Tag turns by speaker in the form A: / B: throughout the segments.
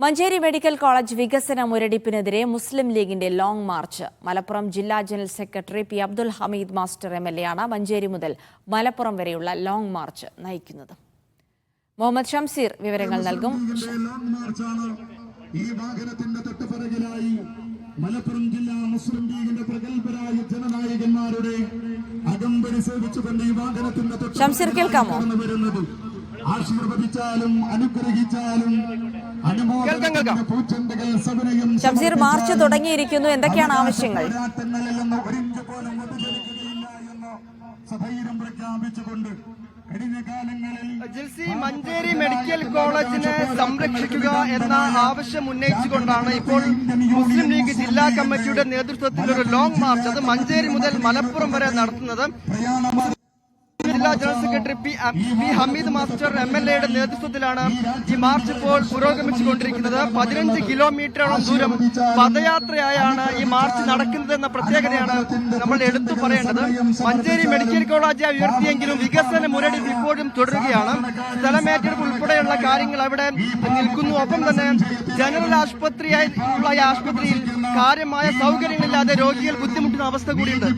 A: Manjeri medical college വികസന മുരടിപ്പിനെതിരെ മുസ്ലിം ലീഗിന്റെ long march. Malappuram ജില്ലാ general secretary P Abdul Hameed master MLA ആണ് മഞ്ചേരി മുതൽ മലപ്പുറം വരെയുള്ള ലോങ് മാർച്ച് നയിക്കുന്നത്. മുഹമ്മദ് ഷംസീർ വിവരങ്ങൾ നൽകും.
B: ഈ വാഹനത്തിന്റെ തൊട്ടുപിറകിലായി മലപ്പുറം ജില്ലാ മുസ്ലിം ലീഗിന്റെ പ്രഗത്ഭരായ ജനനായകന്മാരുടെ അകമ്പടി സേവിച്ചുകൊണ്ട് ഈ വാഹനത്തിന്റെ
A: ഷംസീർ കേൾക്കാമോ?
B: ആശീർവദിച്ചാലും അനുഗ്രഹിച്ചാലും
A: ഷംസീർ, മാർച്ച് തുടങ്ങിയിരിക്കുന്നു. എന്തൊക്കെയാണ് ആവശ്യങ്ങൾ?
C: മഞ്ചേരി മെഡിക്കൽ കോളേജിനെ സംരക്ഷിക്കുക എന്ന ആവശ്യം ഉന്നയിച്ചുകൊണ്ടാണ് ഇപ്പോൾ മുസ്ലിം ലീഗ് ജില്ലാ കമ്മിറ്റിയുടെ നേതൃത്വത്തിൽ ഒരു ലോങ് മാർച്ച്, അത് മഞ്ചേരി മുതൽ മലപ്പുറം വരെ നടത്തുന്നത്. ജില്ലാ general secretary P Hameed master MLA നേതൃത്വത്തിലാണ് ഈ മാർച്ച് ഇപ്പോൾ പുരോഗമിച്ചുകൊണ്ടിരിക്കുന്നത്. 15 കിലോമീറ്ററോളം ദൂരം പദയാത്രയായാണ് ഈ മാർച്ച് നടക്കുന്നത് എന്ന പ്രത്യേകതയാണ് നമ്മൾ എടുത്തു പറയേണ്ടത്. മഞ്ചേരി മെഡിക്കൽ കോളേജ് ഉയർത്തിയെങ്കിലും വികസന മുരടിപ്പ് ഇപ്പോഴും തുടരുകയാണ്. സ്ഥലമേറ്റെടുപ്പ് ഉൾപ്പെടെയുള്ള കാര്യങ്ങൾ അവിടെ നിൽക്കുന്നു. ഒപ്പം തന്നെ ജനറൽ ആശുപത്രിയായുള്ള ഈ ആശുപത്രിയിൽ കാര്യമായ സൗകര്യങ്ങളില്ലാതെ രോഗികൾ ബുദ്ധിമുട്ടുന്ന അവസ്ഥ കൂടിയുണ്ട്.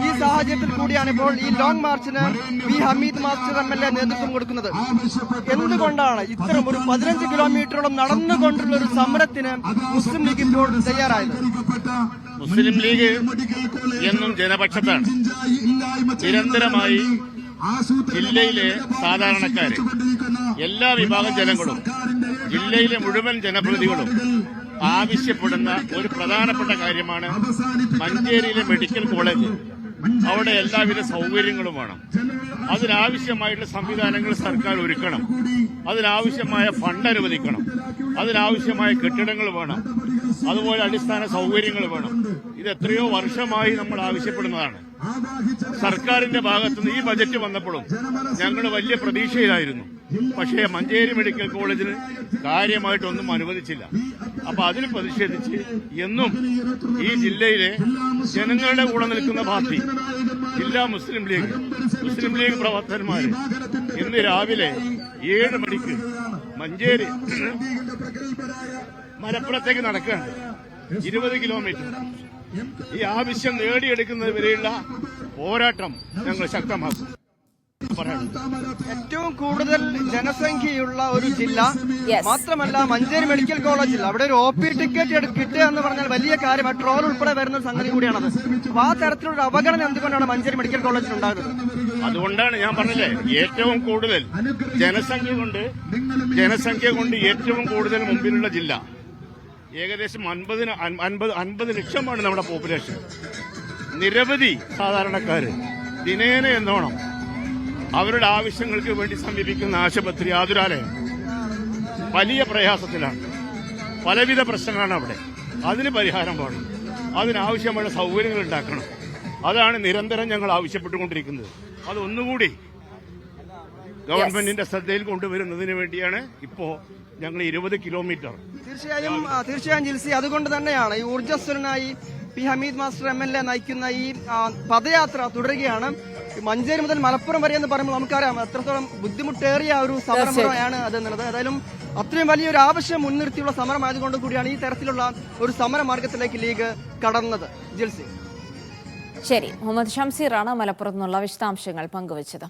C: ഈ സാഹചര്യത്തിൽ കൂടിയാണ് ഇപ്പോൾ ഈ ലോങ് മാർച്ചിന് പി ഹമീദ് മാസ്റ്റർ MLA നേതൃത്വം കൊടുക്കുന്നത്. എന്തുകൊണ്ടാണ് ഇത്തരം ഒരു 15 കിലോമീറ്ററോളം നടന്നുകൊണ്ടുള്ള ഒരു സമരത്തിന് മുസ്ലിം ലീഗ് ഇപ്പോൾ തയ്യാറായത്?
D: മുസ്ലിം ലീഗ് എന്നും ജനപക്ഷത്താണ്. നിരന്തരമായി ജില്ലയിലെ സാധാരണക്കാര്, എല്ലാ വിഭാഗം ജനങ്ങളും, ജില്ലയിലെ മുഴുവൻ ജനപ്രതിനിധികളും ആവശ്യപ്പെടുന്ന ഒരു പ്രധാനപ്പെട്ട കാര്യമാണ് മഞ്ചേരിയിലെ മെഡിക്കൽ കോളേജ്. അവിടെ എല്ലാവിധ സൗകര്യങ്ങളും വേണം. അതിനാവശ്യമായിട്ടുള്ള സംവിധാനങ്ങൾ സർക്കാർ ഒരുക്കണം. അതിനാവശ്യമായ ഫണ്ട് അനുവദിക്കണം. അതിനാവശ്യമായ കെട്ടിടങ്ങൾ വേണം. അതുപോലെ അടിസ്ഥാന സൗകര്യങ്ങൾ വേണം. ഇത് എത്രയോ വർഷമായി നമ്മൾ ആവശ്യപ്പെടുന്നതാണ്. സർക്കാരിന്റെ ഭാഗത്തുനിന്ന് ഈ ബജറ്റ് വന്നപ്പോഴും ഞങ്ങൾ വലിയ പ്രതീക്ഷയിലായിരുന്നു. പക്ഷേ മഞ്ചേരി മെഡിക്കൽ കോളേജിന് കാര്യമായിട്ടൊന്നും അനുവദിച്ചില്ല. അപ്പൊ അതിന് പ്രതിഷേധിച്ച് എന്നും ഈ ജില്ലയിലെ ജനങ്ങളുടെ കൂടെ നിൽക്കുന്ന പാർട്ടി ജില്ലാ മുസ്ലിം ലീഗ് പ്രവർത്തകന്മാർ ഇന്ന് രാവിലെ 7 മണിക്ക് മഞ്ചേരി മലപ്പുറത്തേക്ക് നടക്കുകയാണ്. 20 കിലോമീറ്റർ. ഈ ആവശ്യം നേടിയെടുക്കുന്നത് വരെയുള്ള പോരാട്ടം ഞങ്ങൾ ശക്തമാക്കും.
C: ഏറ്റവും കൂടുതൽ ജനസംഖ്യയുള്ള ഒരു ജില്ല മാത്രമല്ല മഞ്ചേരി മെഡിക്കൽ കോളേജിൽ അവിടെ ഒരു OP ടിക്കറ്റ് കിട്ടുക എന്ന് പറഞ്ഞാൽ വലിയ കാര്യമാണ്. ട്രോൾ ഉൾപ്പെടെ വരുന്ന സംഗതി കൂടിയാണത്. അപ്പൊ ആ തരത്തിലുള്ള അവഗണന എന്തുകൊണ്ടാണ് മഞ്ചേരി മെഡിക്കൽ കോളേജിൽ ഉണ്ടാകുന്നത്?
D: അതുകൊണ്ടാണ് ഞാൻ പറഞ്ഞില്ലേ, ഏറ്റവും കൂടുതൽ ജനസംഖ്യ കൊണ്ട് ഏറ്റവും കൂടുതൽ മുമ്പിലുള്ള ജില്ല. ഏകദേശം 50 ലക്ഷമാണ് നമ്മുടെ പോപ്പുലേഷൻ. നിരവധി സാധാരണക്കാര് ദിനേന എന്നോണം അവരുടെ ആവശ്യങ്ങൾക്ക് വേണ്ടി സമീപിക്കുന്ന ആശുപത്രി, ആതുരാലയം വലിയ പ്രയാസത്തിലാണ്. പലവിധ പ്രശ്നങ്ങളാണ് അവിടെ. അതിന് പരിഹാരം വേണം. അതിനാവശ്യമായ സൗകര്യങ്ങൾ ഉണ്ടാക്കണം. അതാണ് നിരന്തരം ഞങ്ങൾ ആവശ്യപ്പെട്ടുകൊണ്ടിരിക്കുന്നത്. അതൊന്നുകൂടി ഗവൺമെന്റിന്റെ ശ്രദ്ധയിൽ കൊണ്ടുവരുന്നതിന് വേണ്ടിയാണ് ഇപ്പോ ഞങ്ങൾ 20 കിലോമീറ്റർ.
C: തീർച്ചയായും ജിൽസി, അതുകൊണ്ട് തന്നെയാണ് ഈ ഊർജ്ജസ്വലനായി പി ഹമീദ് മാസ്റ്റർ MLA നയിക്കുന്ന ഈ പദയാത്ര തുടരുകയാണ്. മഞ്ചേരി മുതൽ മലപ്പുറം വരെ എന്ന് പറയുമ്പോൾ നമുക്കറിയാം എത്രത്തോളം ബുദ്ധിമുട്ടേറിയ ഒരു സമരമാണ് അതെന്നുള്ളത്. ഏതായാലും അത്രയും വലിയൊരു ആവശ്യം മുൻനിർത്തിയുള്ള സമരമായതുകൊണ്ട് കൂടിയാണ് ഈ തരത്തിലുള്ള ഒരു സമരമാർഗത്തിലേക്ക് ലീഗ് കടന്നത്. ജിൽസി,
A: ശരി. മുഹമ്മദ് ഷംസീറാണ് മലപ്പുറത്ത് നിന്നുള്ള വിശദാംശങ്ങൾ പങ്കുവച്ചത്.